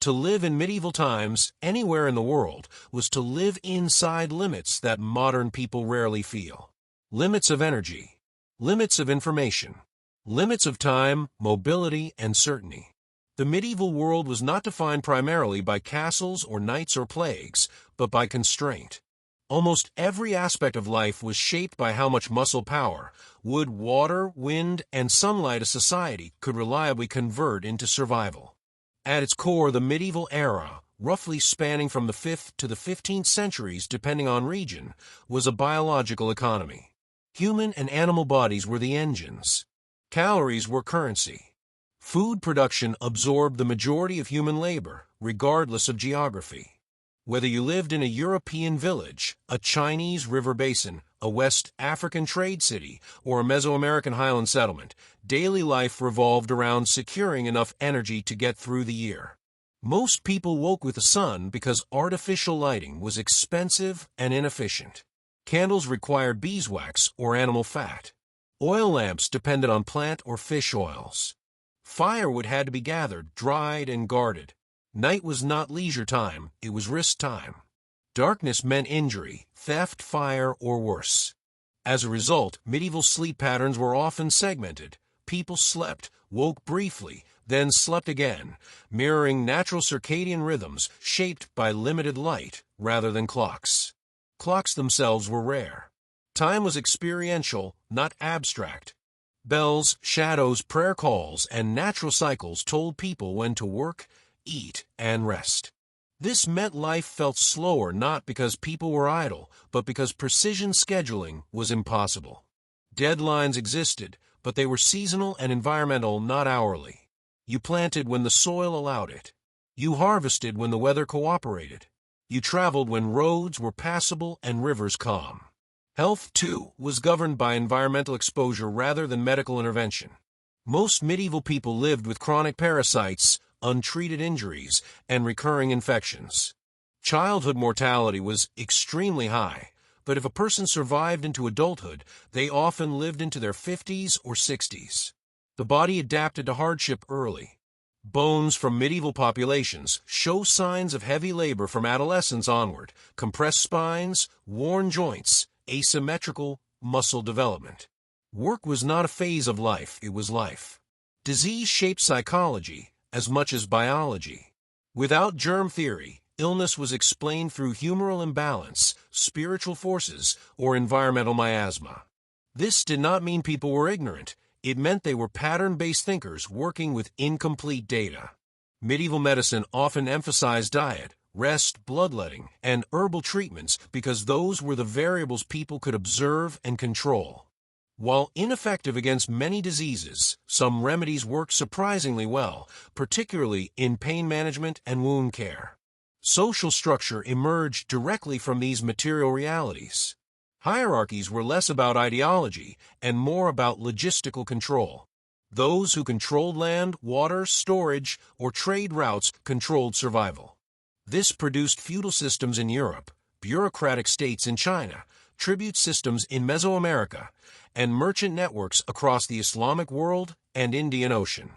To live in medieval times, anywhere in the world, was to live inside limits that modern people rarely feel. Limits of energy, limits of information, limits of time, mobility, and certainty. The medieval world was not defined primarily by castles or knights or plagues, but by constraint. Almost every aspect of life was shaped by how much muscle power, wood, water, wind, and sunlight a society could reliably convert into survival. At its core, the medieval era, roughly spanning from the 5th to the 15th centuries depending on region, was a biological economy. Human and animal bodies were the engines. Calories were currency. Food production absorbed the majority of human labor, regardless of geography. Whether you lived in a European village, a Chinese river basin, a West African trade city, or a Mesoamerican highland settlement, daily life revolved around securing enough energy to get through the year. Most people woke with the sun because artificial lighting was expensive and inefficient. Candles required beeswax or animal fat. Oil lamps depended on plant or fish oils. Firewood had to be gathered, dried, and guarded. Night was not leisure time, it was risk time. Darkness meant injury, theft, fire, or worse. As a result, medieval sleep patterns were often segmented. People slept, woke briefly, then slept again, mirroring natural circadian rhythms shaped by limited light rather than clocks. Clocks themselves were rare. Time was experiential, not abstract. Bells, shadows, prayer calls, and natural cycles told people when to work, eat, and rest. This meant life felt slower not because people were idle, but because precision scheduling was impossible. Deadlines existed, but they were seasonal and environmental, not hourly. You planted when the soil allowed it. You harvested when the weather cooperated. You traveled when roads were passable and rivers calm. Health, too, was governed by environmental exposure rather than medical intervention. Most medieval people lived with chronic parasites, untreated injuries, and recurring infections. Childhood mortality was extremely high, but if a person survived into adulthood, they often lived into their 50s or 60s. The body adapted to hardship early. Bones from medieval populations show signs of heavy labor from adolescence onward, compressed spines, worn joints, asymmetrical muscle development. Work was not a phase of life, it was life. Disease shaped psychology as much as biology. Without germ theory, illness was explained through humoral imbalance, spiritual forces, or environmental miasma. This did not mean people were ignorant. It meant they were pattern-based thinkers working with incomplete data. Medieval medicine often emphasized diet, rest, bloodletting, and herbal treatments because those were the variables people could observe and control. While ineffective against many diseases, some remedies worked surprisingly well, particularly in pain management and wound care. Social structure emerged directly from these material realities. Hierarchies were less about ideology and more about logistical control. Those who controlled land, water, storage, or trade routes controlled survival. This produced feudal systems in Europe, bureaucratic states in China, tribute systems in Mesoamerica, and merchant networks across the Islamic world and Indian Ocean.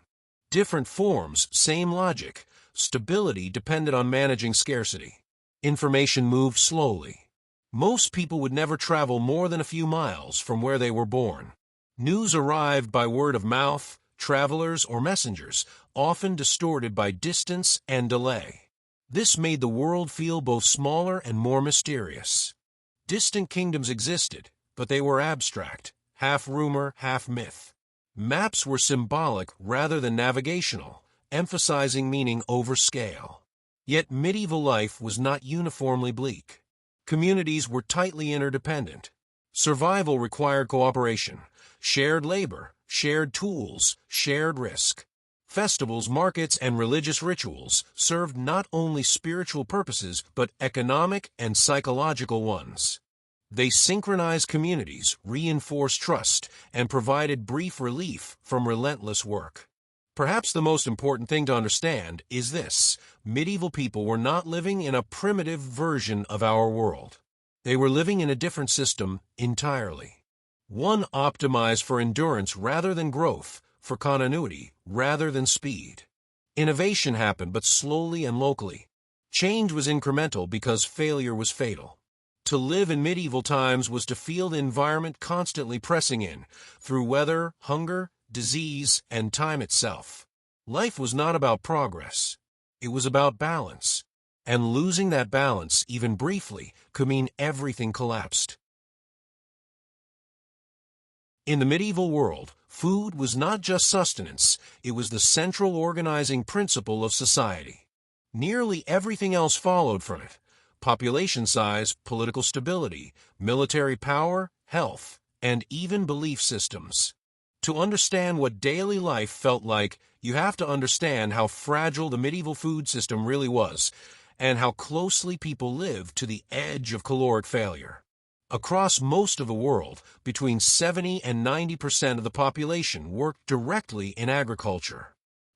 Different forms, same logic. Stability depended on managing scarcity. Information moved slowly. Most people would never travel more than a few miles from where they were born. News arrived by word of mouth, travelers, or messengers, often distorted by distance and delay. This made the world feel both smaller and more mysterious. Distant kingdoms existed, but they were abstract, half rumor, half myth. Maps were symbolic rather than navigational, emphasizing meaning over scale. Yet medieval life was not uniformly bleak. Communities were tightly interdependent. Survival required cooperation, shared labor, shared tools, shared risk. Festivals, markets, and religious rituals served not only spiritual purposes but economic and psychological ones. They synchronized communities, reinforced trust, and provided brief relief from relentless work. Perhaps the most important thing to understand is this: medieval people were not living in a primitive version of our world. They were living in a different system entirely. One optimized for endurance rather than growth, for continuity rather than speed. Innovation happened, but slowly and locally. Change was incremental because failure was fatal. To live in medieval times was to feel the environment constantly pressing in, through weather, hunger, disease, and time itself. Life was not about progress. It was about balance. And losing that balance, even briefly, could mean everything collapsed. In the medieval world, food was not just sustenance, it was the central organizing principle of society. Nearly everything else followed from it: population size, political stability, military power, health, and even belief systems. To understand what daily life felt like, you have to understand how fragile the medieval food system really was, and how closely people lived to the edge of caloric failure. Across most of the world, between 70 and 90% of the population worked directly in agriculture.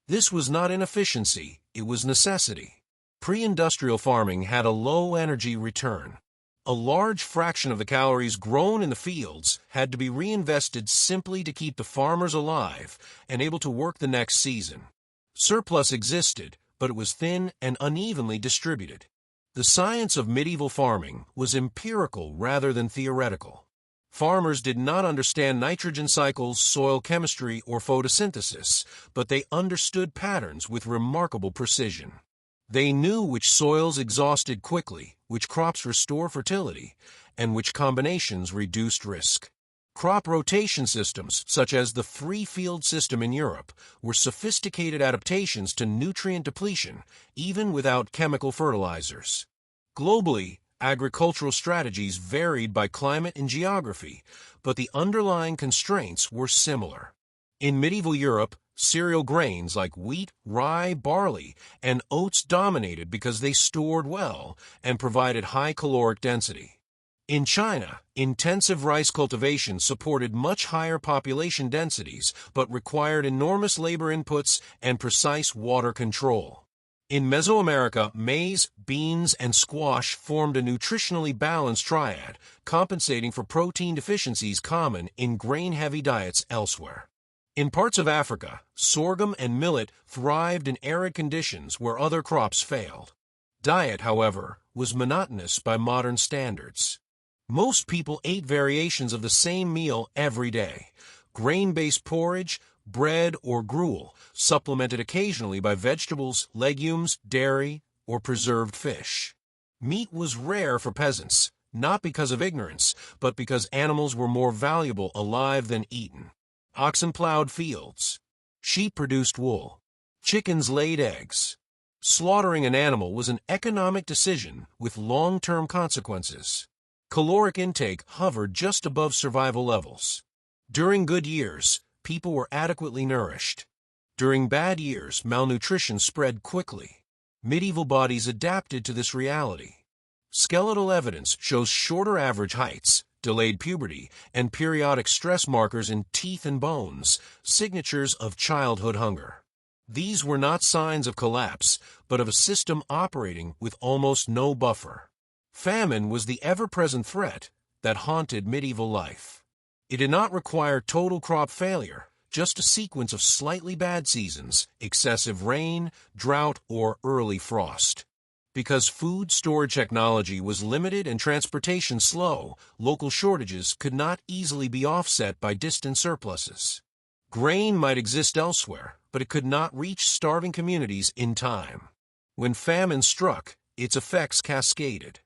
This was not inefficiency, it was necessity. Pre-industrial farming had a low energy return. A large fraction of the calories grown in the fields had to be reinvested simply to keep the farmers alive and able to work the next season. Surplus existed, but it was thin and unevenly distributed. The science of medieval farming was empirical rather than theoretical. Farmers did not understand nitrogen cycles, soil chemistry, or photosynthesis, but they understood patterns with remarkable precision. They knew which soils exhausted quickly, which crops restore fertility, and which combinations reduced risk. Crop rotation systems, such as the free field system in Europe, were sophisticated adaptations to nutrient depletion, even without chemical fertilizers. Globally, agricultural strategies varied by climate and geography, but the underlying constraints were similar. In medieval Europe, cereal grains like wheat, rye, barley, and oats dominated because they stored well and provided high caloric density. In China, intensive rice cultivation supported much higher population densities but required enormous labor inputs and precise water control. In Mesoamerica, maize, beans, and squash formed a nutritionally balanced triad, compensating for protein deficiencies common in grain-heavy diets elsewhere. In parts of Africa, sorghum and millet thrived in arid conditions where other crops failed. Diet, however, was monotonous by modern standards. Most people ate variations of the same meal every day: grain-based porridge, bread, or gruel, supplemented occasionally by vegetables, legumes, dairy, or preserved fish. Meat was rare for peasants, not because of ignorance, but because animals were more valuable alive than eaten. Oxen plowed fields. Sheep produced wool. Chickens laid eggs. Slaughtering an animal was an economic decision with long-term consequences. Caloric intake hovered just above survival levels. During good years, people were adequately nourished. During bad years, malnutrition spread quickly. Medieval bodies adapted to this reality. Skeletal evidence shows shorter average heights, delayed puberty, and periodic stress markers in teeth and bones, signatures of childhood hunger. These were not signs of collapse, but of a system operating with almost no buffer. Famine was the ever-present threat that haunted medieval life. It did not require total crop failure, just a sequence of slightly bad seasons, excessive rain, drought, or early frost. Because food storage technology was limited and transportation slow, local shortages could not easily be offset by distant surpluses. Grain might exist elsewhere, but it could not reach starving communities in time. When famine struck, its effects cascaded.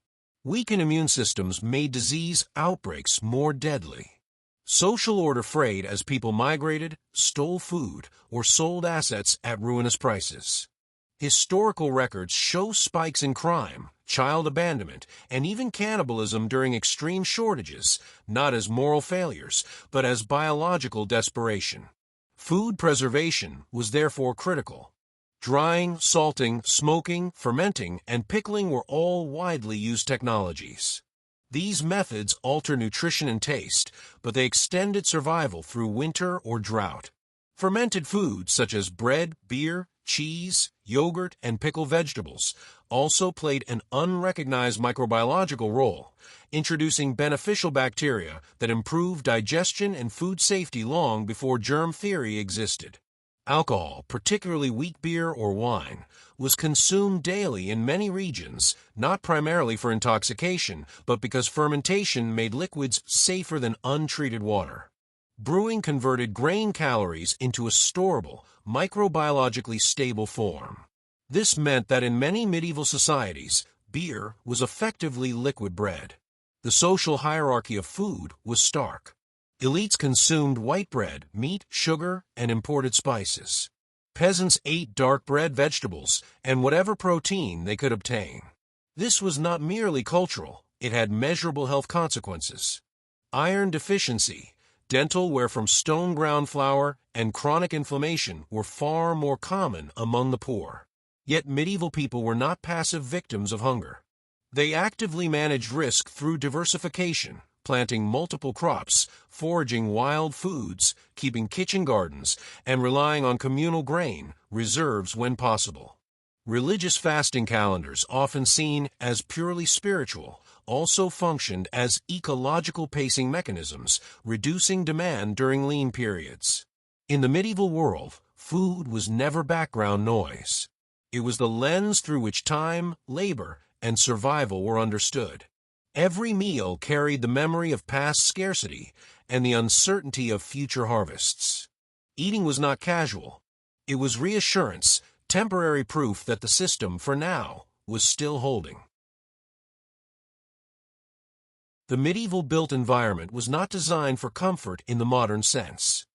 Weakened immune systems made disease outbreaks more deadly. Social order frayed as people migrated, stole food, or sold assets at ruinous prices. Historical records show spikes in crime, child abandonment, and even cannibalism during extreme shortages, not as moral failures, but as biological desperation. Food preservation was therefore critical. Drying, salting, smoking, fermenting, and pickling were all widely used technologies. These methods alter nutrition and taste, but they extended survival through winter or drought. Fermented foods such as bread, beer, cheese, yogurt, and pickled vegetables also played an unrecognized microbiological role, introducing beneficial bacteria that improved digestion and food safety long before germ theory existed. Alcohol, particularly wheat beer or wine, was consumed daily in many regions, not primarily for intoxication, but because fermentation made liquids safer than untreated water. Brewing converted grain calories into a storable, microbiologically stable form. This meant that in many medieval societies, beer was effectively liquid bread. The social hierarchy of food was stark. Elites consumed white bread, meat, sugar, and imported spices. Peasants ate dark bread, vegetables, and whatever protein they could obtain. This was not merely cultural, it had measurable health consequences. Iron deficiency, dental wear from stone ground flour, and chronic inflammation were far more common among the poor. Yet medieval people were not passive victims of hunger. They actively managed risk through diversification, planting multiple crops, foraging wild foods, keeping kitchen gardens, and relying on communal grain reserves when possible. Religious fasting calendars, often seen as purely spiritual, also functioned as ecological pacing mechanisms, reducing demand during lean periods. In the medieval world, food was never background noise. It was the lens through which time, labor, and survival were understood. Every meal carried the memory of past scarcity and the uncertainty of future harvests. Eating was not casual. It was reassurance, temporary proof that the system, for now, was still holding. The medieval built environment was not designed for comfort in the modern sense.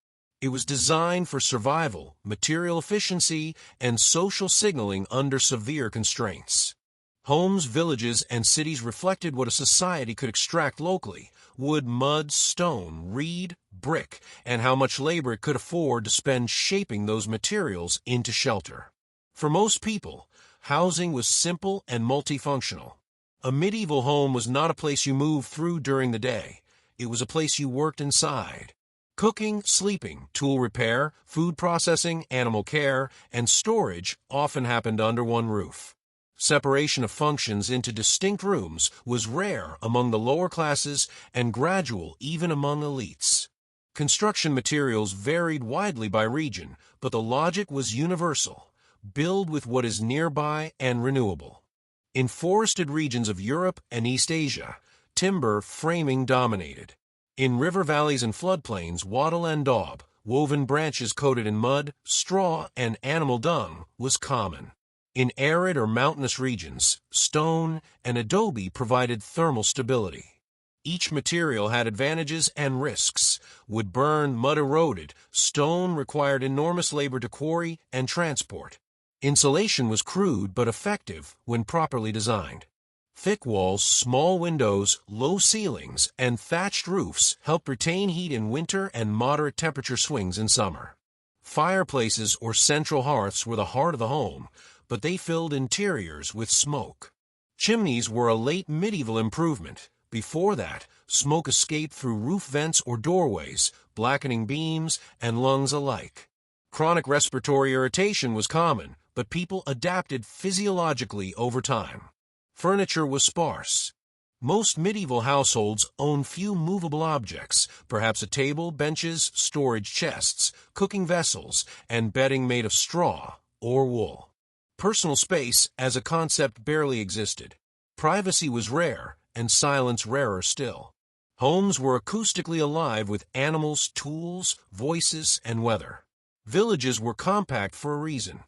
It was designed for survival, material efficiency, and social signaling under severe constraints. Homes, villages, and cities reflected what a society could extract locally: wood, mud, stone, reed, brick, and how much labor it could afford to spend shaping those materials into shelter. For most people, housing was simple and multifunctional. A medieval home was not a place you moved through during the day. It was a place you worked inside. Cooking, sleeping, tool repair, food processing, animal care, and storage often happened under one roof. Separation of functions into distinct rooms was rare among the lower classes and gradual even among elites. Construction materials varied widely by region, but the logic was universal: build with what is nearby and renewable. In forested regions of Europe and East Asia, timber framing dominated. In river valleys and floodplains, wattle and daub, woven branches coated in mud, straw, and animal dung, was common. In arid or mountainous regions, stone and adobe provided thermal stability. Each material had advantages and risks. Wood burned, mud eroded, stone required enormous labor to quarry and transport. Insulation was crude but effective when properly designed. Thick walls, small windows, low ceilings, and thatched roofs helped retain heat in winter and moderate temperature swings in summer. Fireplaces or central hearths were the heart of the home, but they filled interiors with smoke. Chimneys were a late medieval improvement. Before that, smoke escaped through roof vents or doorways, blackening beams and lungs alike. Chronic respiratory irritation was common, but people adapted physiologically over time. Furniture was sparse. Most medieval households owned few movable objects, perhaps a table, benches, storage chests, cooking vessels, and bedding made of straw or wool. Personal space as a concept barely existed. Privacy was rare, and silence rarer still. Homes were acoustically alive with animals, tools, voices, and weather. Villages were compact for a reason.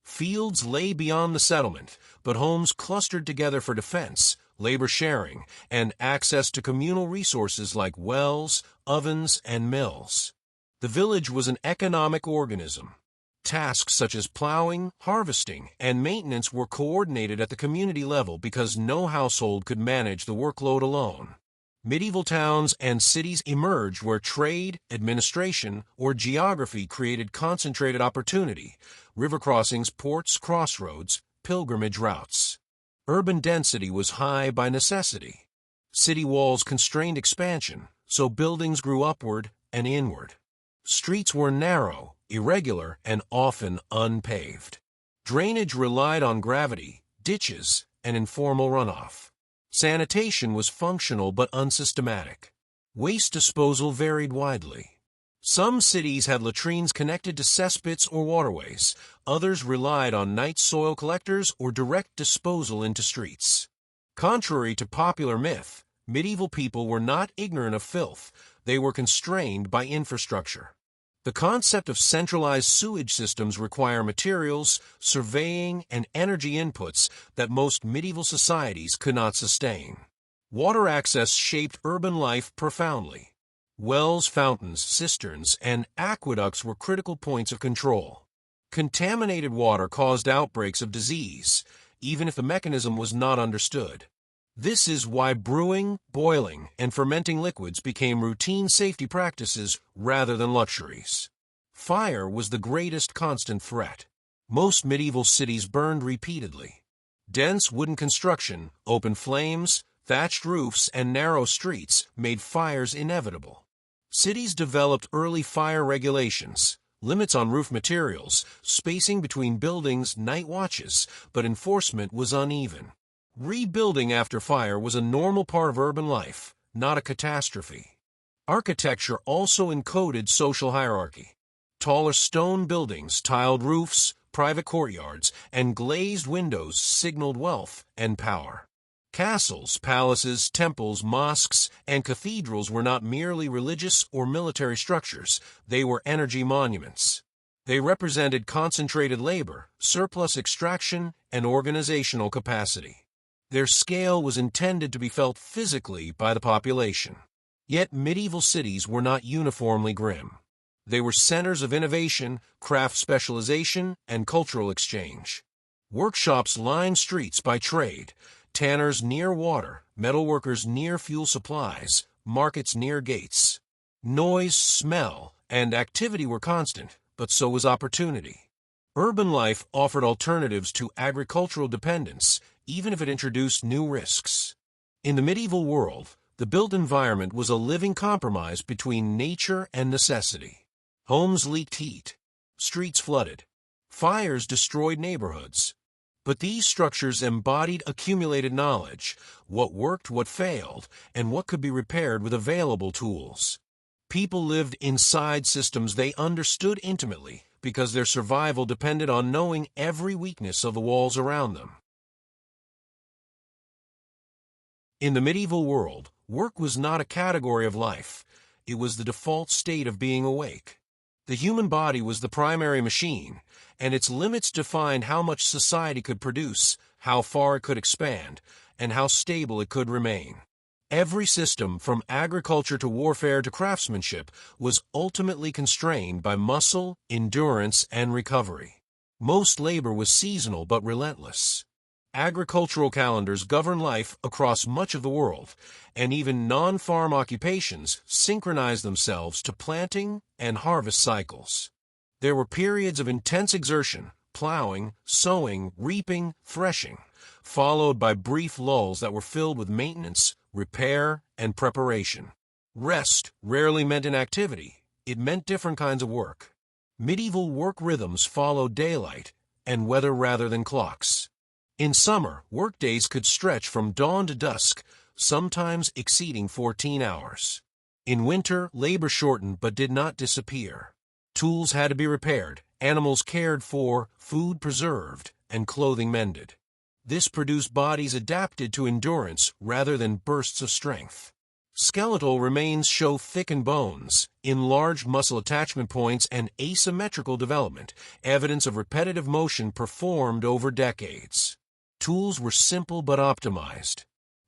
Fields lay beyond the settlement, but homes clustered together for defense, labor sharing, and access to communal resources like wells, ovens, and mills. The village was an economic organism. Tasks such as plowing, harvesting, and maintenance were coordinated at the community level because no household could manage the workload alone. Medieval towns and cities emerged where trade, administration, or geography created concentrated opportunity: river crossings, ports, crossroads, pilgrimage routes. Urban density was high by necessity. City walls constrained expansion, so buildings grew upward and inward. Streets were narrow, irregular, and often unpaved. Drainage relied on gravity, ditches, and informal runoff. Sanitation was functional but unsystematic. Waste disposal varied widely. Some cities had latrines connected to cesspits or waterways. Others relied on night soil collectors or direct disposal into streets. Contrary to popular myth, medieval people were not ignorant of filth. They were constrained by infrastructure. The concept of centralized sewage systems require materials, surveying, and energy inputs that most medieval societies could not sustain. Water access shaped urban life profoundly. Wells, fountains, cisterns, and aqueducts were critical points of control. Contaminated water caused outbreaks of disease, even if the mechanism was not understood. This is why brewing, boiling, and fermenting liquids became routine safety practices rather than luxuries. Fire was the greatest constant threat. Most medieval cities burned repeatedly. Dense wooden construction, open flames, thatched roofs, and narrow streets made fires inevitable. Cities developed early fire regulations, limits on roof materials, spacing between buildings, night watches, but enforcement was uneven. Rebuilding after fire was a normal part of urban life, not a catastrophe. Architecture also encoded social hierarchy. Taller stone buildings, tiled roofs, private courtyards, and glazed windows signaled wealth and power. Castles, palaces, temples, mosques, and cathedrals were not merely religious or military structures, they were energy monuments. They represented concentrated labor, surplus extraction, and organizational capacity. Their scale was intended to be felt physically by the population. Yet medieval cities were not uniformly grim. They were centers of innovation, craft specialization, and cultural exchange. Workshops lined streets by trade, tanners near water, metalworkers near fuel supplies, markets near gates. Noise, smell, and activity were constant, but so was opportunity. Urban life offered alternatives to agricultural dependence, even if it introduced new risks. In the medieval world, the built environment was a living compromise between nature and necessity. Homes leaked heat. Streets flooded. Fires destroyed neighborhoods. But these structures embodied accumulated knowledge, what worked, what failed, and what could be repaired with available tools. People lived inside systems they understood intimately because their survival depended on knowing every weakness of the walls around them. In the medieval world, work was not a category of life. It was the default state of being awake. The human body was the primary machine, and its limits defined how much society could produce, how far it could expand, and how stable it could remain. Every system, from agriculture to warfare to craftsmanship, was ultimately constrained by muscle, endurance, and recovery. Most labor was seasonal but relentless. Agricultural calendars governed life across much of the world, and even non-farm occupations synchronized themselves to planting and harvest cycles. There were periods of intense exertion, plowing, sowing, reaping, threshing, followed by brief lulls that were filled with maintenance, repair, and preparation. Rest rarely meant inactivity. It meant different kinds of work. Medieval work rhythms followed daylight and weather rather than clocks. In summer, workdays could stretch from dawn to dusk, sometimes exceeding 14 hours. In winter, labor shortened but did not disappear. Tools had to be repaired, animals cared for, food preserved, and clothing mended. This produced bodies adapted to endurance rather than bursts of strength. Skeletal remains show thickened bones, enlarged muscle attachment points, and asymmetrical development, evidence of repetitive motion performed over decades. Tools were simple but optimized.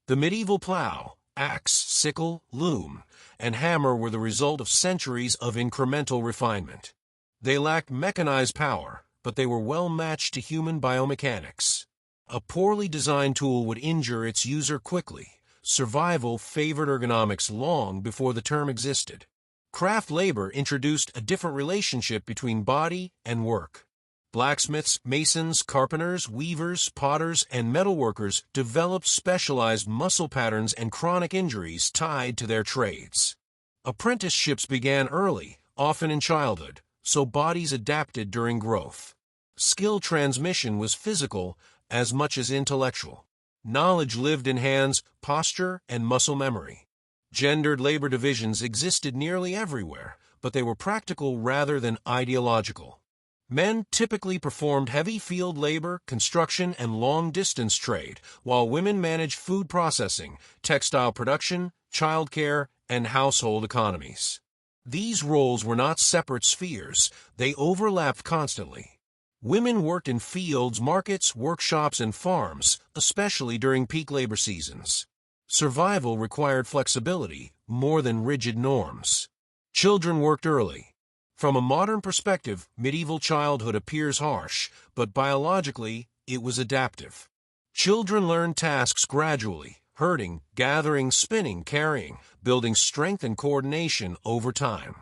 The medieval plow, axe, sickle, loom, and hammer were the result of centuries of incremental refinement. They lacked mechanized power, but they were well matched to human biomechanics. A poorly designed tool would injure its user quickly. Survival favored ergonomics long before the term existed. Craft labor introduced a different relationship between body and work. Blacksmiths, masons, carpenters, weavers, potters, and metalworkers developed specialized muscle patterns and chronic injuries tied to their trades. Apprenticeships began early, often in childhood, so bodies adapted during growth. Skill transmission was physical as much as intellectual. Knowledge lived in hands, posture, and muscle memory. Gendered labor divisions existed nearly everywhere, but they were practical rather than ideological. Men typically performed heavy field labor, construction, and long-distance trade, while women managed food processing, textile production, childcare, and household economies. These roles were not separate spheres, they overlapped constantly. Women worked in fields, markets, workshops, and farms, especially during peak labor seasons. Survival required flexibility more than rigid norms. Children worked early. From a modern perspective, medieval childhood appears harsh, but biologically, it was adaptive. Children learned tasks gradually, herding, gathering, spinning, carrying, building strength and coordination over time.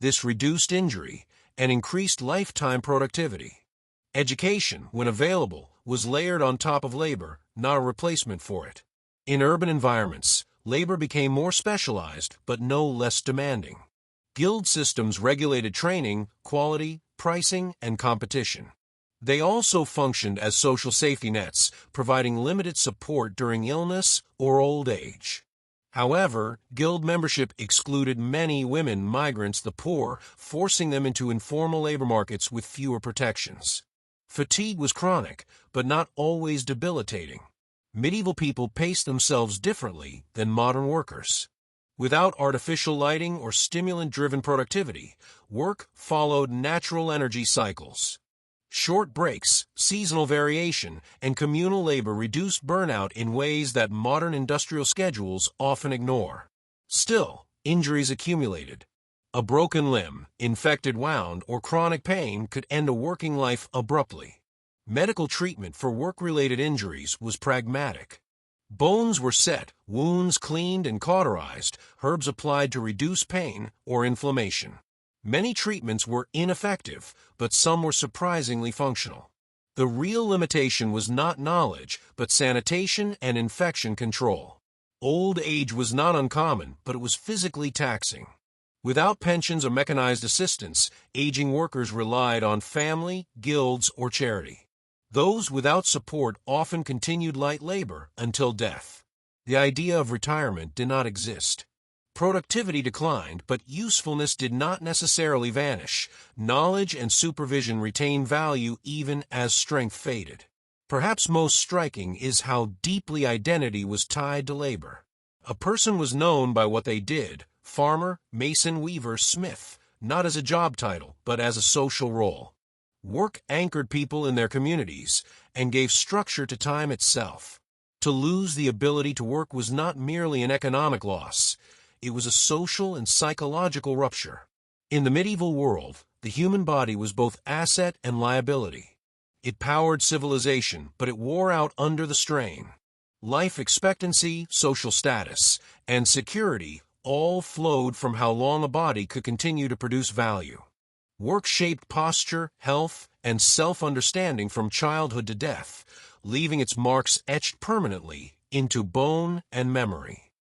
This reduced injury and increased lifetime productivity. Education, when available, was layered on top of labor, not a replacement for it. In urban environments, labor became more specialized, but no less demanding. Guild systems regulated training, quality, pricing, and competition. They also functioned as social safety nets, providing limited support during illness or old age. However, guild membership excluded many women, migrants, the poor, forcing them into informal labor markets with fewer protections. Fatigue was chronic, but not always debilitating. Medieval people paced themselves differently than modern workers. Without artificial lighting or stimulant-driven productivity, work followed natural energy cycles. Short breaks, seasonal variation, and communal labor reduced burnout in ways that modern industrial schedules often ignore. Still, injuries accumulated. A broken limb, infected wound, or chronic pain could end a working life abruptly. Medical treatment for work-related injuries was pragmatic. Bones were set, wounds cleaned and cauterized, herbs applied to reduce pain or inflammation. Many treatments were ineffective, but some were surprisingly functional. The real limitation was not knowledge, but sanitation and infection control. Old age was not uncommon, but it was physically taxing. Without pensions or mechanized assistance, aging workers relied on family, guilds, or charity. Those without support often continued light labor until death. The idea of retirement did not exist. Productivity declined, but usefulness did not necessarily vanish. Knowledge and supervision retained value even as strength faded. Perhaps most striking is how deeply identity was tied to labor. A person was known by what they did: farmer, mason, weaver, smith, not as a job title, but as a social role. Work anchored people in their communities and gave structure to time itself. To lose the ability to work was not merely an economic loss, it was a social and psychological rupture. In the medieval world, the human body was both asset and liability. It powered civilization, but it wore out under the strain. Life expectancy, social status, and security all flowed from how long a body could continue to produce value. Work shaped posture, health, and self-understanding from childhood to death, leaving its marks etched permanently into bone and memory.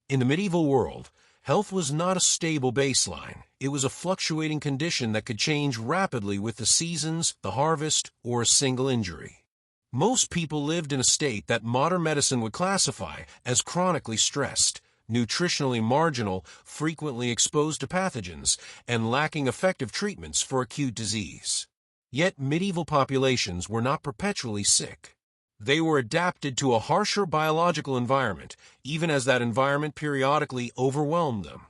In the medieval world, health was not a stable baseline. It was a fluctuating condition that could change rapidly with the seasons, the harvest, or a single injury. Most people lived in a state that modern medicine would classify as chronically stressed, nutritionally marginal, frequently exposed to pathogens, and lacking effective treatments for acute disease. Yet medieval populations were not perpetually sick. They were adapted to a harsher biological environment, even as that environment periodically overwhelmed them.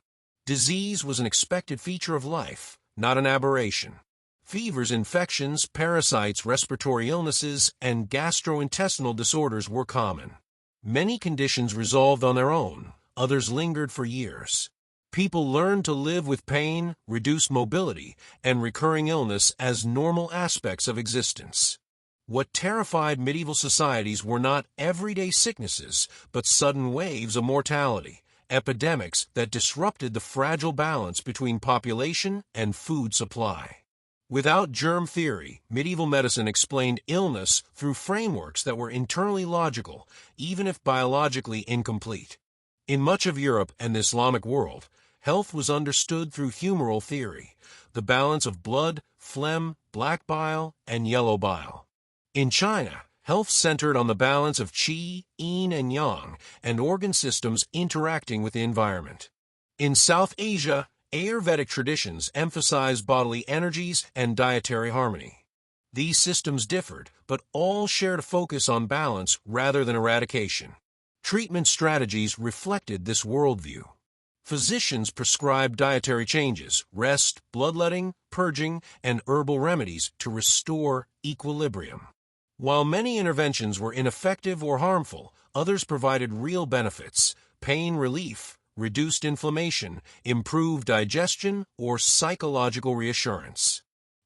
Disease was an expected feature of life, not an aberration. Fevers, infections, parasites, respiratory illnesses, and gastrointestinal disorders were common. Many conditions resolved on their own. Others lingered for years. People learned to live with pain, reduced mobility, and recurring illness as normal aspects of existence. What terrified medieval societies were not everyday sicknesses, but sudden waves of mortality, epidemics that disrupted the fragile balance between population and food supply. Without germ theory, medieval medicine explained illness through frameworks that were internally logical, even if biologically incomplete. In much of Europe and the Islamic world, health was understood through humoral theory, the balance of blood, phlegm, black bile, and yellow bile. In China, Health centered on the balance of qi, yin, and yang, and organ systems interacting with the environment. In South Asia, Ayurvedic traditions emphasize bodily energies and dietary harmony. These systems differed, but all shared a focus on balance rather than eradication. Treatment strategies reflected this worldview. Physicians prescribed dietary changes, rest, bloodletting, purging, and herbal remedies to restore equilibrium. While many interventions were ineffective or harmful, others provided real benefits: pain relief, reduced inflammation, improved digestion, or psychological reassurance.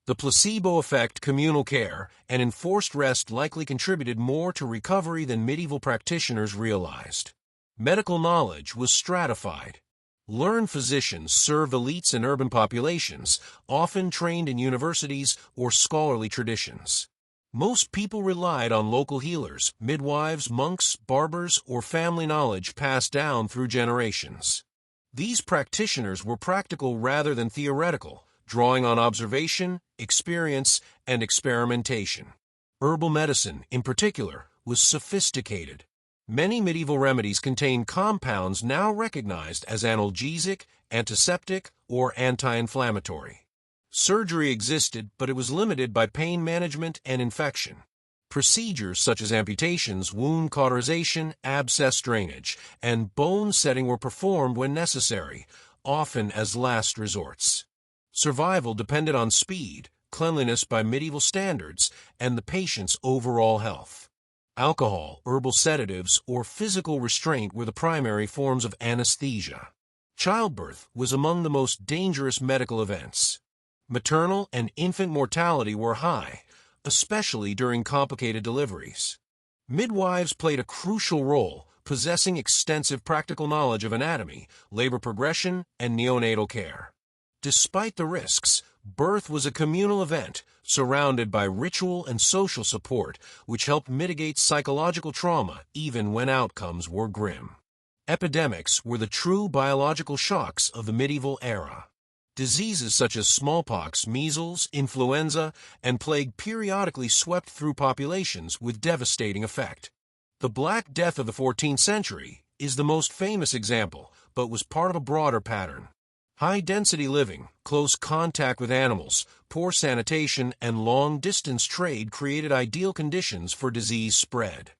The placebo effect, communal care, and enforced rest likely contributed more to recovery than medieval practitioners realized. Medical knowledge was stratified. Learned physicians served elites in urban populations, often trained in universities or scholarly traditions. Most people relied on local healers, midwives, monks, barbers, or family knowledge passed down through generations. These practitioners were practical rather than theoretical, drawing on observation, experience, and experimentation. Herbal medicine, in particular, was sophisticated. Many medieval remedies contained compounds now recognized as analgesic, antiseptic, or anti-inflammatory. Surgery existed, but it was limited by pain management and infection. Procedures such as amputations, wound cauterization, abscess drainage, and bone setting were performed when necessary, often as last resorts. Survival depended on speed, cleanliness by medieval standards, and the patient's overall health. Alcohol, herbal sedatives, or physical restraint were the primary forms of anesthesia. Childbirth was among the most dangerous medical events. Maternal and infant mortality were high, especially during complicated deliveries. Midwives played a crucial role, possessing extensive practical knowledge of anatomy, labor progression, and neonatal care. Despite the risks, birth was a communal event, surrounded by ritual and social support, which helped mitigate psychological trauma even when outcomes were grim. Epidemics were the true biological shocks of the medieval era. Diseases such as smallpox, measles, influenza, and plague periodically swept through populations with devastating effect. The Black Death of the 14th century is the most famous example, but was part of a broader pattern. High-density living, close contact with animals, poor sanitation, and long-distance trade created ideal conditions for disease spread.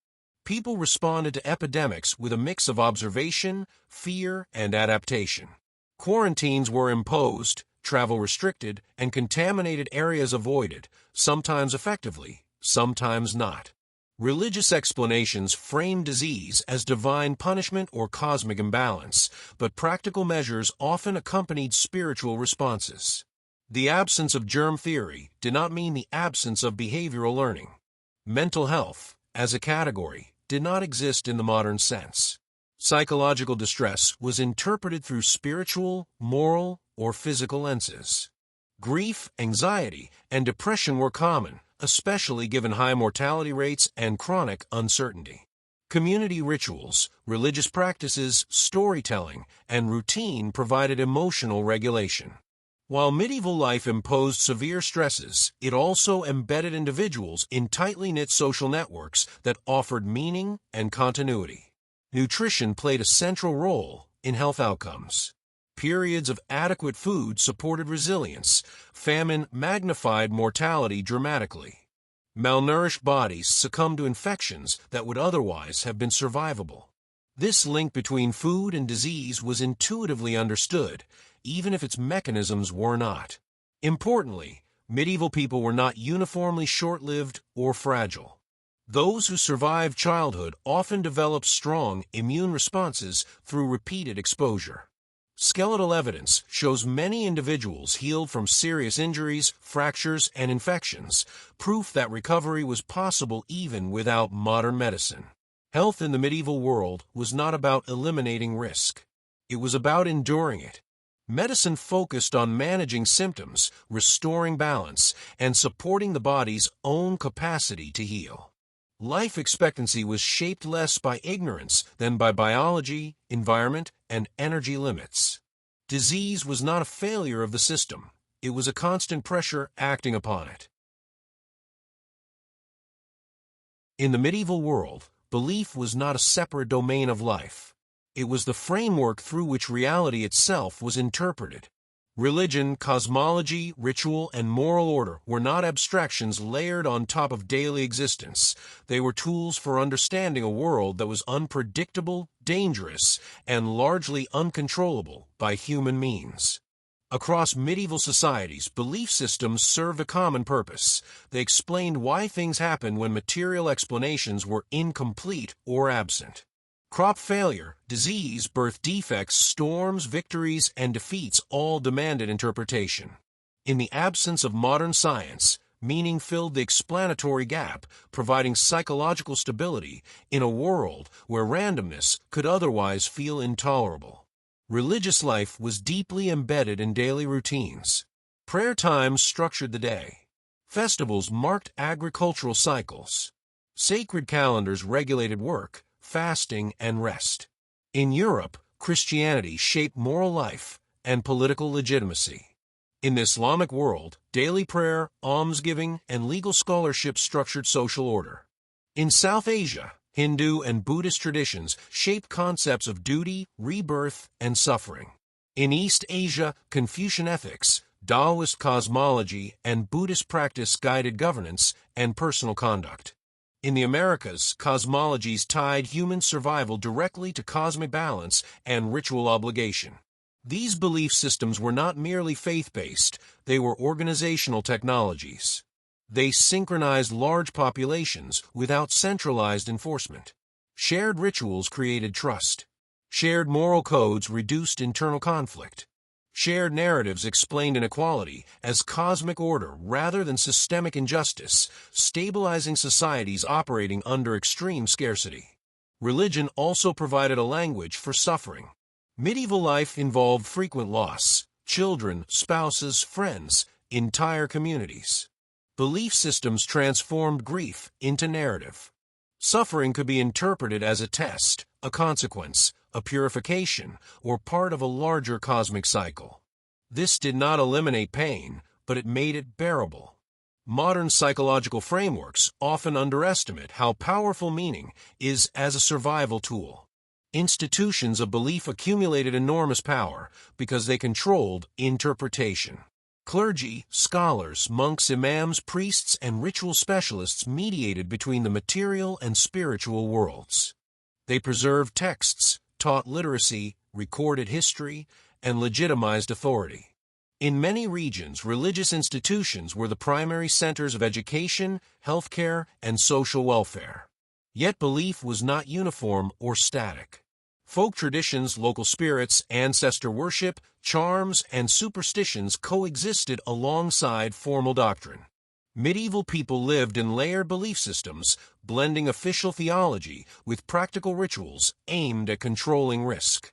People responded to epidemics with a mix of observation, fear, and adaptation. Quarantines were imposed, travel restricted, and contaminated areas avoided, sometimes effectively, sometimes not. Religious explanations framed disease as divine punishment or cosmic imbalance, but practical measures often accompanied spiritual responses. The absence of germ theory did not mean the absence of behavioral learning. Mental health, as a category, did not exist in the modern sense. Psychological distress was interpreted through spiritual, moral, or physical lenses. Grief, anxiety, and depression were common, especially given high mortality rates and chronic uncertainty. Community rituals, religious practices, storytelling, and routine provided emotional regulation. While medieval life imposed severe stresses, it also embedded individuals in tightly knit social networks that offered meaning and continuity. Nutrition played a central role in health outcomes. Periods of adequate food supported resilience. Famine magnified mortality dramatically. Malnourished bodies succumbed to infections that would otherwise have been survivable. This link between food and disease was intuitively understood, even if its mechanisms were not. Importantly, medieval people were not uniformly short-lived or fragile. Those who survived childhood often developed strong immune responses through repeated exposure. Skeletal evidence shows many individuals healed from serious injuries, fractures, and infections, proof that recovery was possible even without modern medicine. Health in the medieval world was not about eliminating risk. It was about enduring it. Medicine focused on managing symptoms, restoring balance, and supporting the body's own capacity to heal. Life expectancy was shaped less by ignorance than by biology, environment, and energy limits. Disease was not a failure of the system. It was a constant pressure acting upon it. In the medieval world, belief was not a separate domain of life. It was the framework through which reality itself was interpreted. Religion, cosmology, ritual, and moral order were not abstractions layered on top of daily existence. They were tools for understanding a world that was unpredictable, dangerous, and largely uncontrollable by human means. Across medieval societies, belief systems served a common purpose. They explained why things happened when material explanations were incomplete or absent. Crop failure, disease, birth defects, storms, victories, and defeats all demanded interpretation. In the absence of modern science, meaning filled the explanatory gap, providing psychological stability in a world where randomness could otherwise feel intolerable. Religious life was deeply embedded in daily routines. Prayer times structured the day. Festivals marked agricultural cycles. Sacred calendars regulated work, fasting, and rest. In Europe, Christianity shaped moral life and political legitimacy. In the Islamic world, daily prayer, almsgiving, and legal scholarship structured social order. In South Asia, Hindu and Buddhist traditions shaped concepts of duty, rebirth, and suffering. In East Asia, Confucian ethics, Taoist cosmology, and Buddhist practice guided governance and personal conduct. In the Americas, cosmologies tied human survival directly to cosmic balance and ritual obligation. These belief systems were not merely faith-based, they were organizational technologies. They synchronized large populations without centralized enforcement. Shared rituals created trust. Shared moral codes reduced internal conflict. Shared narratives explained inequality as cosmic order rather than systemic injustice, stabilizing societies operating under extreme scarcity. Religion also provided a language for suffering. Medieval life involved frequent loss: children, spouses, friends, entire communities. Belief systems transformed grief into narrative. Suffering could be interpreted as a test, a consequence, a purification, or part of a larger cosmic cycle. This did not eliminate pain, but it made it bearable. Modern psychological frameworks often underestimate how powerful meaning is as a survival tool. Institutions of belief accumulated enormous power because they controlled interpretation. Clergy, scholars, monks, imams, priests, and ritual specialists mediated between the material and spiritual worlds. They preserved texts, taught literacy, recorded history, and legitimized authority. In many regions, religious institutions were the primary centers of education, healthcare, and social welfare. Yet belief was not uniform or static. Folk traditions, local spirits, ancestor worship, charms, and superstitions coexisted alongside formal doctrine. Medieval people lived in layered belief systems, blending official theology with practical rituals aimed at controlling risk.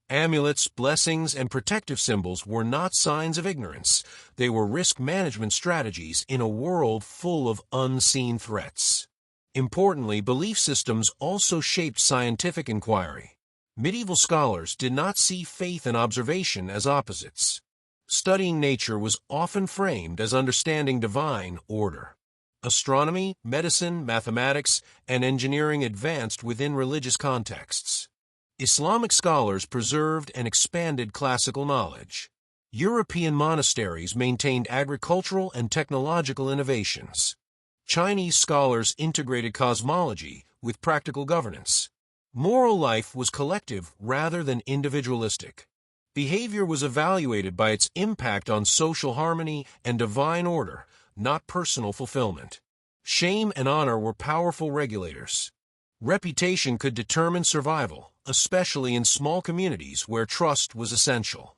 Amulets, blessings, and protective symbols were not signs of ignorance. They were risk management strategies in a world full of unseen threats. Importantly, belief systems also shaped scientific inquiry. Medieval scholars did not see faith and observation as opposites. Studying nature was often framed as understanding divine order. Astronomy, medicine, mathematics, and engineering advanced within religious contexts. Islamic scholars preserved and expanded classical knowledge. European monasteries maintained agricultural and technological innovations. Chinese scholars integrated cosmology with practical governance. Moral life was collective rather than individualistic. Behavior was evaluated by its impact on social harmony and divine order, not personal fulfillment. Shame and honor were powerful regulators. Reputation could determine survival, especially in small communities where trust was essential.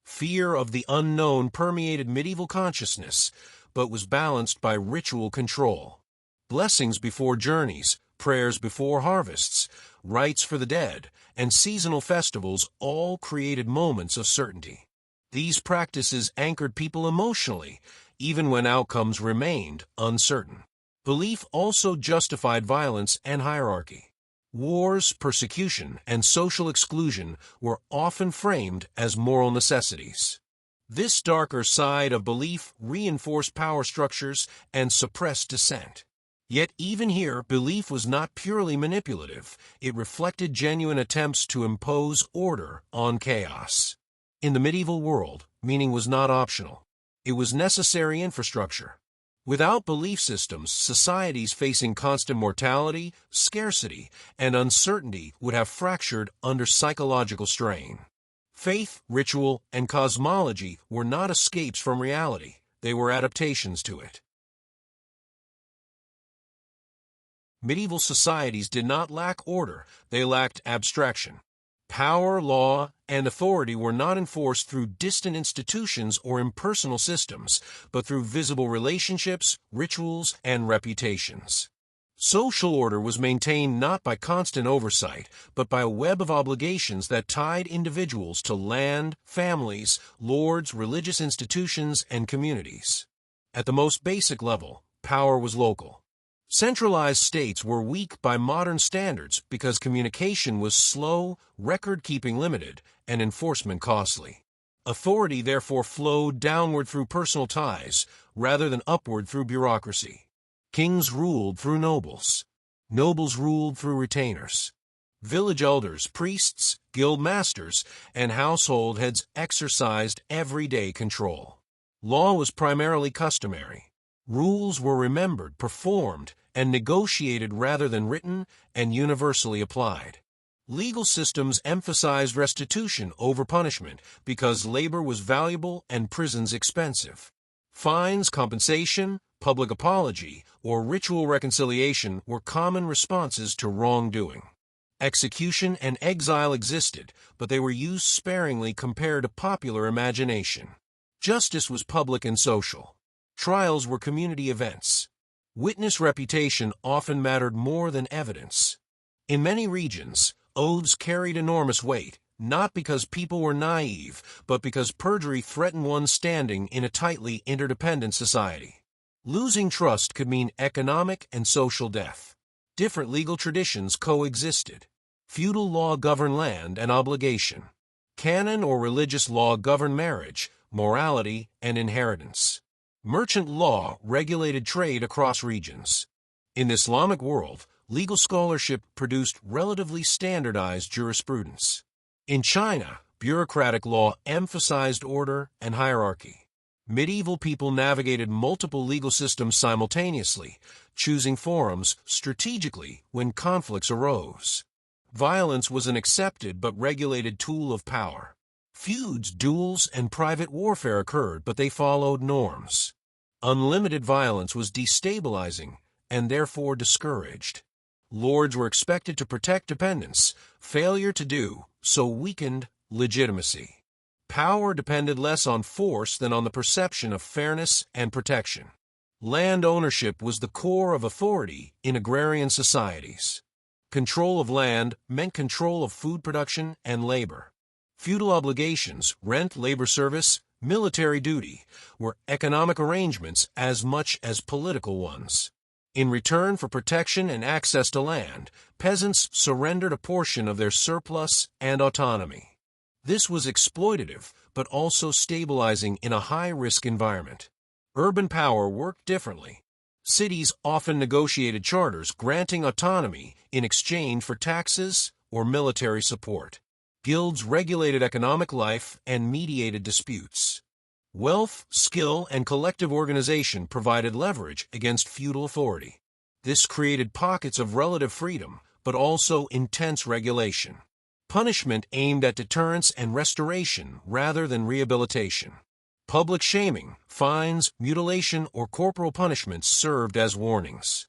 Fear of the unknown permeated medieval consciousness, but was balanced by ritual control. Blessings before journeys, prayers before harvests, rites for the dead, and seasonal festivals all created moments of certainty. These practices anchored people emotionally, even when outcomes remained uncertain. Belief also justified violence and hierarchy. Wars, persecution, and social exclusion were often framed as moral necessities. This darker side of belief reinforced power structures and suppressed dissent. Yet even here, belief was not purely manipulative. It reflected genuine attempts to impose order on chaos. In the medieval world, meaning was not optional. It was necessary infrastructure. Without belief systems, societies facing constant mortality, scarcity, and uncertainty would have fractured under psychological strain. Faith, ritual, and cosmology were not escapes from reality. They were adaptations to it. Medieval societies did not lack order, they lacked abstraction. Power, law, and authority were not enforced through distant institutions or impersonal systems, but through visible relationships, rituals, and reputations. Social order was maintained not by constant oversight, but by a web of obligations that tied individuals to land, families, lords, religious institutions, and communities. At the most basic level, power was local. Centralized states were weak by modern standards because communication was slow, record-keeping limited, and enforcement costly. Authority therefore flowed downward through personal ties, rather than upward through bureaucracy. Kings ruled through nobles. Nobles ruled through retainers. Village elders, priests, guild masters, and household heads exercised everyday control. Law was primarily customary. Rules were remembered, performed, and negotiated rather than written and universally applied. Legal systems emphasized restitution over punishment because labor was valuable and prisons expensive. Fines, compensation, public apology, or ritual reconciliation were common responses to wrongdoing. Execution and exile existed, but they were used sparingly compared to popular imagination. Justice was public and social. Trials were community events. Witness reputation often mattered more than evidence. In many regions, oaths carried enormous weight, not because people were naive, but because perjury threatened one's standing in a tightly interdependent society. Losing trust could mean economic and social death. Different legal traditions coexisted. Feudal law governed land and obligation. Canon or religious law governed marriage, morality, and inheritance. Merchant law regulated trade across regions. In the Islamic world, legal scholarship produced relatively standardized jurisprudence. In China, bureaucratic law emphasized order and hierarchy. Medieval people navigated multiple legal systems simultaneously, choosing forums strategically when conflicts arose. Violence was an accepted but regulated tool of power. Feuds, duels, and private warfare occurred, but they followed norms. Unlimited violence was destabilizing and therefore discouraged. Lords were expected to protect dependents. Failure to do so weakened legitimacy. Power depended less on force than on the perception of fairness and protection. Land ownership was the core of authority in agrarian societies. Control of land meant control of food production and labor. Feudal obligations, rent, labor service, military duty, were economic arrangements as much as political ones. In return for protection and access to land, peasants surrendered a portion of their surplus and autonomy. This was exploitative, but also stabilizing in a high-risk environment. Urban power worked differently. Cities often negotiated charters granting autonomy in exchange for taxes or military support. Guilds regulated economic life and mediated disputes. Wealth, skill, and collective organization provided leverage against feudal authority. This created pockets of relative freedom, but also intense regulation. Punishment aimed at deterrence and restoration rather than rehabilitation. Public shaming, fines, mutilation, or corporal punishments served as warnings.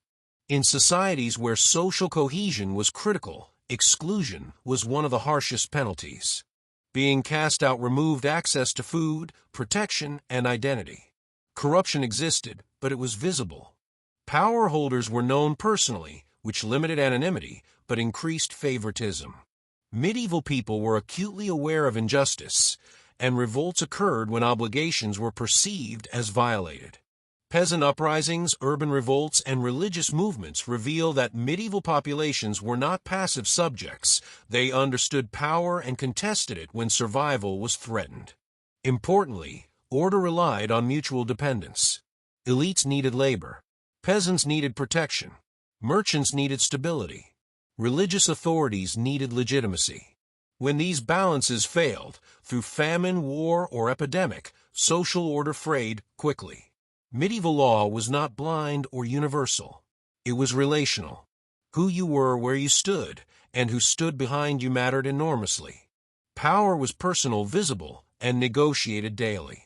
In societies where social cohesion was critical, exclusion was one of the harshest penalties. Being cast out removed access to food, protection, and identity. Corruption existed, but it was visible. Power holders were known personally, which limited anonymity, but increased favoritism. Medieval people were acutely aware of injustice, and revolts occurred when obligations were perceived as violated. Peasant uprisings, urban revolts, and religious movements reveal that medieval populations were not passive subjects. They understood power and contested it when survival was threatened. Importantly, order relied on mutual dependence. Elites needed labor. Peasants needed protection. Merchants needed stability. Religious authorities needed legitimacy. When these balances failed, through famine, war, or epidemic, social order frayed quickly. Medieval law was not blind or universal. It was relational. Who you were, where you stood, and who stood behind you mattered enormously. Power was personal, visible, and negotiated daily.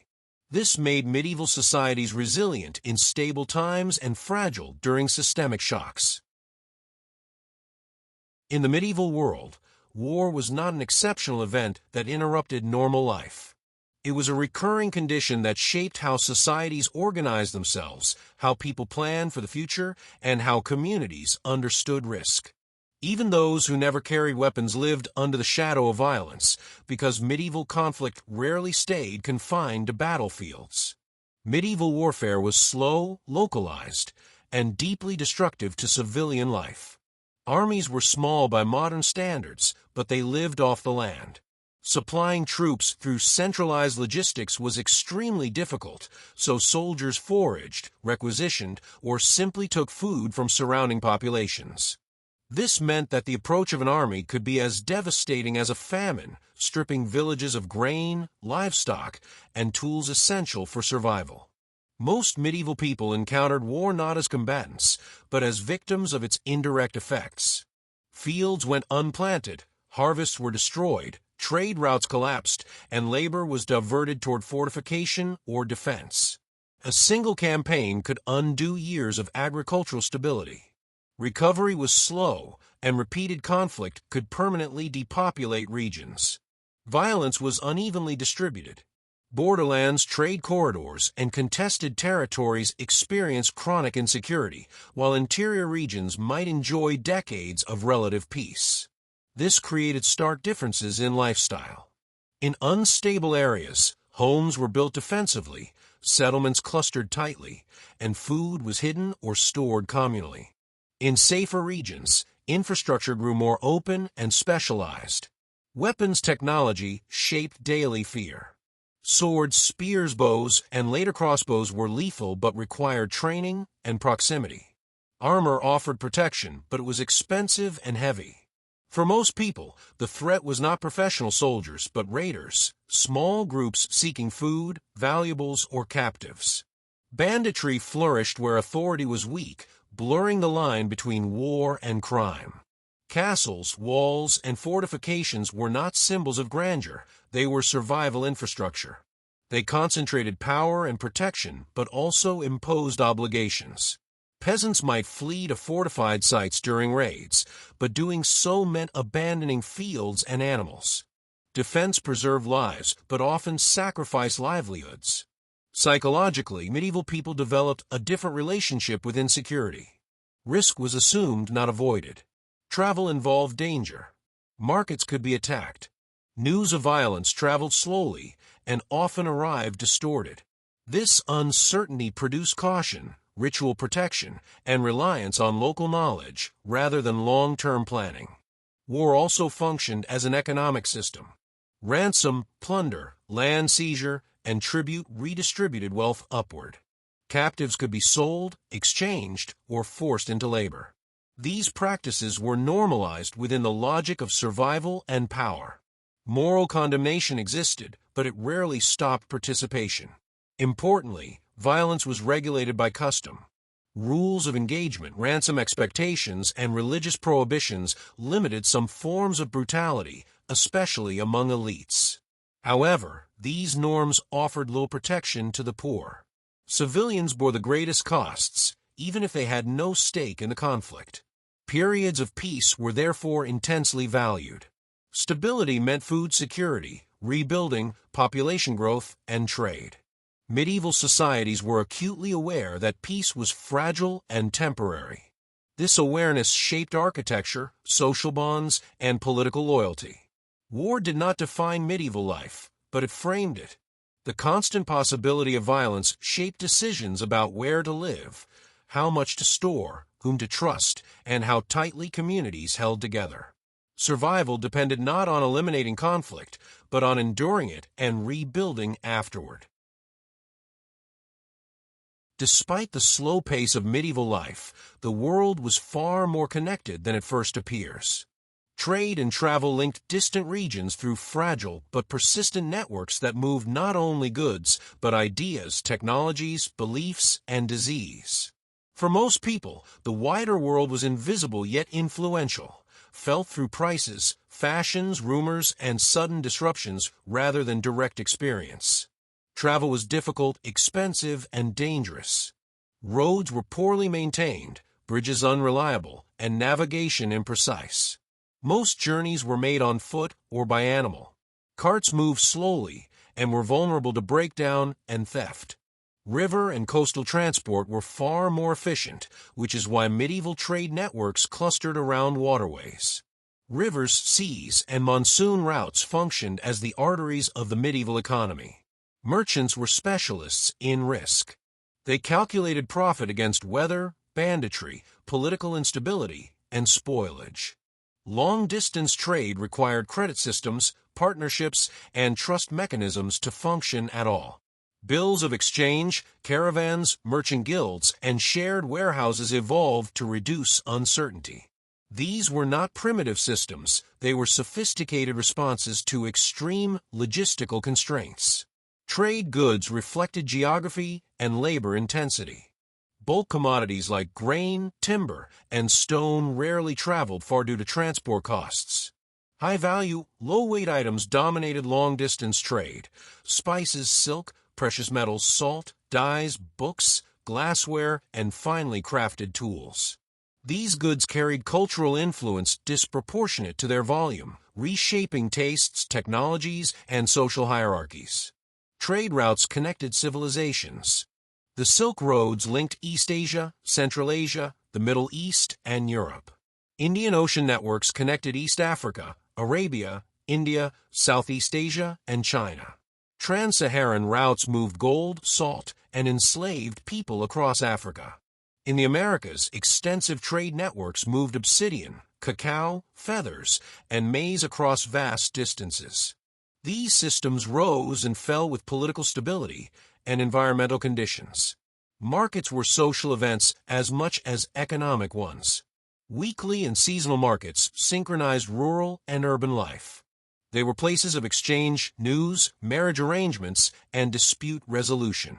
This made medieval societies resilient in stable times and fragile during systemic shocks. In the medieval world, war was not an exceptional event that interrupted normal life. It was a recurring condition that shaped how societies organized themselves, how people planned for the future, and how communities understood risk. Even those who never carried weapons lived under the shadow of violence, because medieval conflict rarely stayed confined to battlefields. Medieval warfare was slow, localized, and deeply destructive to civilian life. Armies were small by modern standards, but they lived off the land. Supplying troops through centralized logistics was extremely difficult, so soldiers foraged, requisitioned, or simply took food from surrounding populations. This meant that the approach of an army could be as devastating as a famine, stripping villages of grain, livestock, and tools essential for survival. Most medieval people encountered war not as combatants, but as victims of its indirect effects. Fields went unplanted, harvests were destroyed, trade routes collapsed, and labor was diverted toward fortification or defense. A single campaign could undo years of agricultural stability. Recovery was slow, and repeated conflict could permanently depopulate regions. Violence was unevenly distributed. Borderlands, trade corridors, and contested territories experienced chronic insecurity, while interior regions might enjoy decades of relative peace. This created stark differences in lifestyle. In unstable areas, homes were built defensively, settlements clustered tightly, and food was hidden or stored communally. In safer regions, infrastructure grew more open and specialized. Weapons technology shaped daily fear. Swords, spears, bows, and later crossbows were lethal but required training and proximity. Armor offered protection, but it was expensive and heavy. For most people, the threat was not professional soldiers, but raiders, small groups seeking food, valuables, or captives. Banditry flourished where authority was weak, blurring the line between war and crime. Castles, walls, and fortifications were not symbols of grandeur, they were survival infrastructure. They concentrated power and protection, but also imposed obligations. Peasants might flee to fortified sites during raids, but doing so meant abandoning fields and animals. Defense preserved lives, but often sacrificed livelihoods. Psychologically, medieval people developed a different relationship with insecurity. Risk was assumed, not avoided. Travel involved danger. Markets could be attacked. News of violence traveled slowly and often arrived distorted. This uncertainty produced caution, ritual protection, and reliance on local knowledge rather than long-term planning. War also functioned as an economic system. Ransom, plunder, land seizure, and tribute redistributed wealth upward. Captives could be sold, exchanged, or forced into labor. These practices were normalized within the logic of survival and power. Moral condemnation existed, but it rarely stopped participation. Importantly, violence was regulated by custom. Rules of engagement, ransom expectations, and religious prohibitions limited some forms of brutality, especially among elites. However, these norms offered little protection to the poor. Civilians bore the greatest costs, even if they had no stake in the conflict. Periods of peace were therefore intensely valued. Stability meant food security, rebuilding, population growth, and trade. Medieval societies were acutely aware that peace was fragile and temporary. This awareness shaped architecture, social bonds, and political loyalty. War did not define medieval life, but it framed it. The constant possibility of violence shaped decisions about where to live, how much to store, whom to trust, and how tightly communities held together. Survival depended not on eliminating conflict, but on enduring it and rebuilding afterward. Despite the slow pace of medieval life, the world was far more connected than it first appears. Trade and travel linked distant regions through fragile but persistent networks that moved not only goods, but ideas, technologies, beliefs, and disease. For most people, the wider world was invisible yet influential, felt through prices, fashions, rumors, and sudden disruptions rather than direct experience. Travel was difficult, expensive, and dangerous. Roads were poorly maintained, bridges unreliable, and navigation imprecise. Most journeys were made on foot or by animal. Carts moved slowly and were vulnerable to breakdown and theft. River and coastal transport were far more efficient, which is why medieval trade networks clustered around waterways. Rivers, seas, and monsoon routes functioned as the arteries of the medieval economy. Merchants were specialists in risk. They calculated profit against weather, banditry, political instability, and spoilage. Long-distance trade required credit systems, partnerships, and trust mechanisms to function at all. Bills of exchange, caravans, merchant guilds, and shared warehouses evolved to reduce uncertainty. These were not primitive systems, they were sophisticated responses to extreme logistical constraints. Trade goods reflected geography and labor intensity. Bulk commodities like grain, timber, and stone rarely traveled far due to transport costs. High-value, low-weight items dominated long-distance trade. Spices, silk, precious metals, salt, dyes, books, glassware, and finely crafted tools. These goods carried cultural influence disproportionate to their volume, reshaping tastes, technologies, and social hierarchies. Trade routes connected civilizations. The Silk Roads linked East Asia, Central Asia, the Middle East, and Europe. Indian Ocean networks connected East Africa, Arabia, India, Southeast Asia, and China. Trans-Saharan routes moved gold, salt, and enslaved people across Africa. In the Americas, extensive trade networks moved obsidian, cacao, feathers, and maize across vast distances. These systems rose and fell with political stability and environmental conditions. Markets were social events as much as economic ones. Weekly and seasonal markets synchronized rural and urban life. They were places of exchange, news, marriage arrangements, and dispute resolution.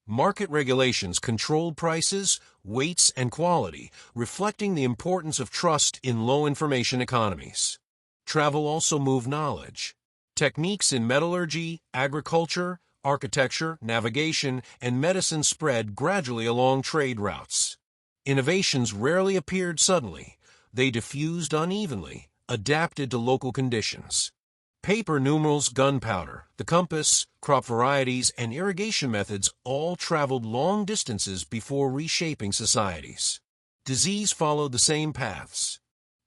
Market regulations controlled prices, weights, and quality, reflecting the importance of trust in low-information economies. Travel also moved knowledge. Techniques in metallurgy, agriculture, architecture, navigation, and medicine spread gradually along trade routes. Innovations rarely appeared suddenly. They diffused unevenly, adapted to local conditions. Paper numerals, gunpowder, the compass, crop varieties, and irrigation methods all traveled long distances before reshaping societies. Disease followed the same paths.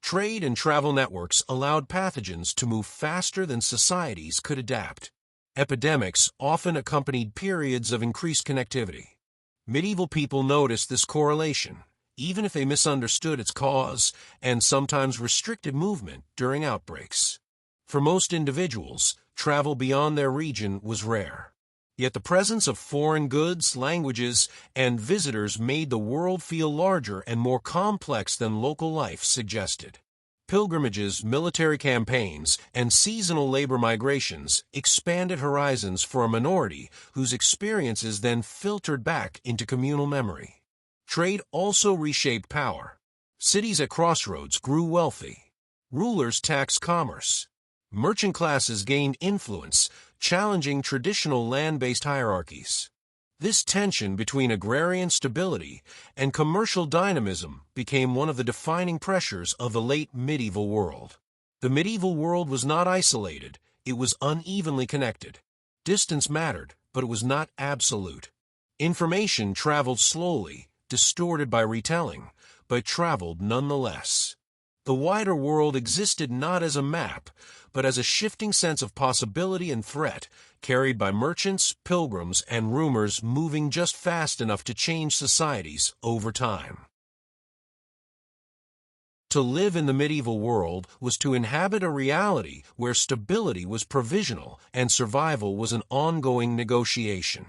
Trade and travel networks allowed pathogens to move faster than societies could adapt. Epidemics often accompanied periods of increased connectivity. Medieval people noticed this correlation, even if they misunderstood its cause and sometimes restricted movement during outbreaks. For most individuals, travel beyond their region was rare. Yet the presence of foreign goods, languages, and visitors made the world feel larger and more complex than local life suggested. Pilgrimages, military campaigns, and seasonal labor migrations expanded horizons for a minority whose experiences then filtered back into communal memory. Trade also reshaped power. Cities at crossroads grew wealthy. Rulers taxed commerce. Merchant classes gained influence, challenging traditional land-based hierarchies. This tension between agrarian stability and commercial dynamism became one of the defining pressures of the late medieval world. The medieval world was not isolated, it was unevenly connected. Distance mattered, but it was not absolute. Information traveled slowly, distorted by retelling, but traveled nonetheless. The wider world existed not as a map, but as a shifting sense of possibility and threat, carried by merchants, pilgrims, and rumors moving just fast enough to change societies over time. To live in the medieval world was to inhabit a reality where stability was provisional and survival was an ongoing negotiation.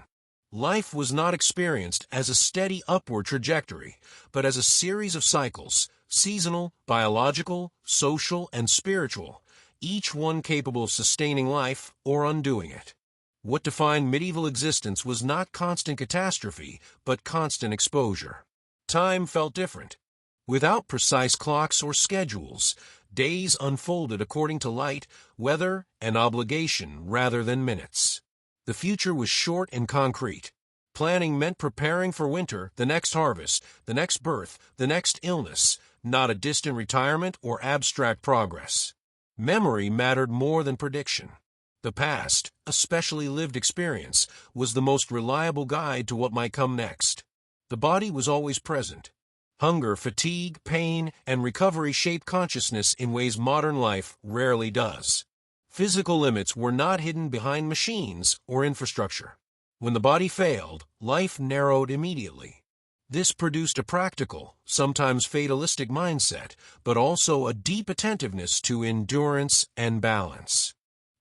Life was not experienced as a steady upward trajectory, but as a series of cycles, seasonal, biological, social, and spiritual, each one capable of sustaining life or undoing it. What defined medieval existence was not constant catastrophe, but constant exposure. Time felt different. Without precise clocks or schedules, days unfolded according to light, weather, and obligation rather than minutes. The future was short and concrete. Planning meant preparing for winter, the next harvest, the next birth, the next illness, not a distant retirement or abstract progress. Memory mattered more than prediction. The past, especially lived experience, was the most reliable guide to what might come next. The body was always present. Hunger, fatigue, pain, and recovery shaped consciousness in ways modern life rarely does. Physical limits were not hidden behind machines or infrastructure. When the body failed, life narrowed immediately. This produced a practical, sometimes fatalistic mindset, but also a deep attentiveness to endurance and balance.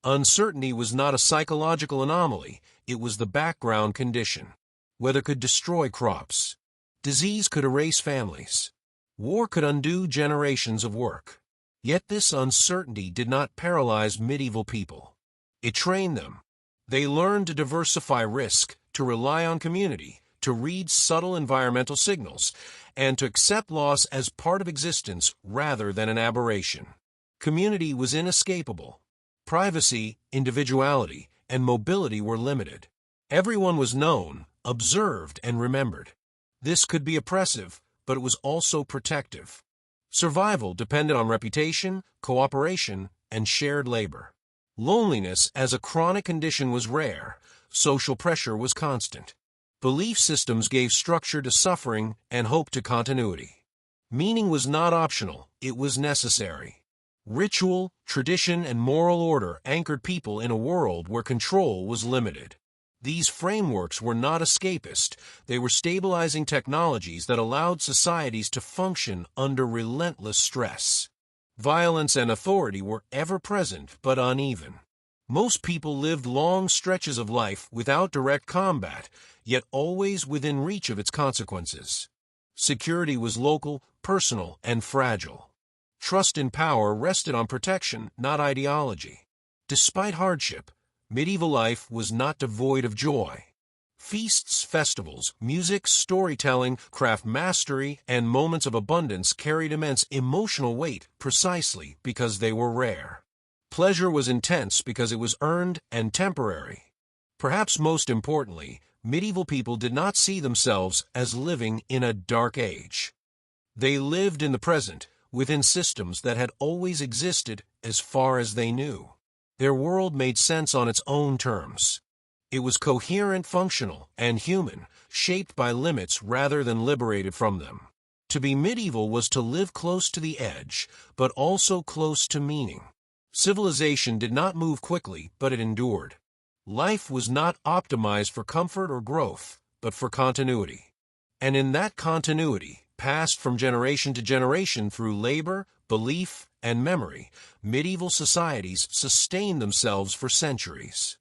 Uncertainty was not a psychological anomaly, it was the background condition. Weather could destroy crops. Disease could erase families. War could undo generations of work. Yet this uncertainty did not paralyze medieval people. It trained them. They learned to diversify risk, to rely on community, to read subtle environmental signals, and to accept loss as part of existence rather than an aberration. Community was inescapable. Privacy, individuality, and mobility were limited. Everyone was known, observed, and remembered. This could be oppressive, but it was also protective. Survival depended on reputation, cooperation, and shared labor. Loneliness as a chronic condition was rare. Social pressure was constant. Belief systems gave structure to suffering and hope to continuity. Meaning was not optional, it was necessary. Ritual, tradition, and moral order anchored people in a world where control was limited. These frameworks were not escapist, they were stabilizing technologies that allowed societies to function under relentless stress. Violence and authority were ever present but uneven. Most people lived long stretches of life without direct combat, yet always within reach of its consequences. Security was local, personal, and fragile. Trust in power rested on protection, not ideology. Despite hardship, medieval life was not devoid of joy. Feasts, festivals, music, storytelling, craft mastery, and moments of abundance carried immense emotional weight precisely because they were rare. Pleasure was intense because it was earned and temporary. Perhaps most importantly, medieval people did not see themselves as living in a dark age. They lived in the present, within systems that had always existed as far as they knew. Their world made sense on its own terms. It was coherent, functional, and human, shaped by limits rather than liberated from them. To be medieval was to live close to the edge, but also close to meaning. Civilization did not move quickly, but it endured. Life was not optimized for comfort or growth, but for continuity. And in that continuity, passed from generation to generation through labor, belief, and memory, medieval societies sustained themselves for centuries.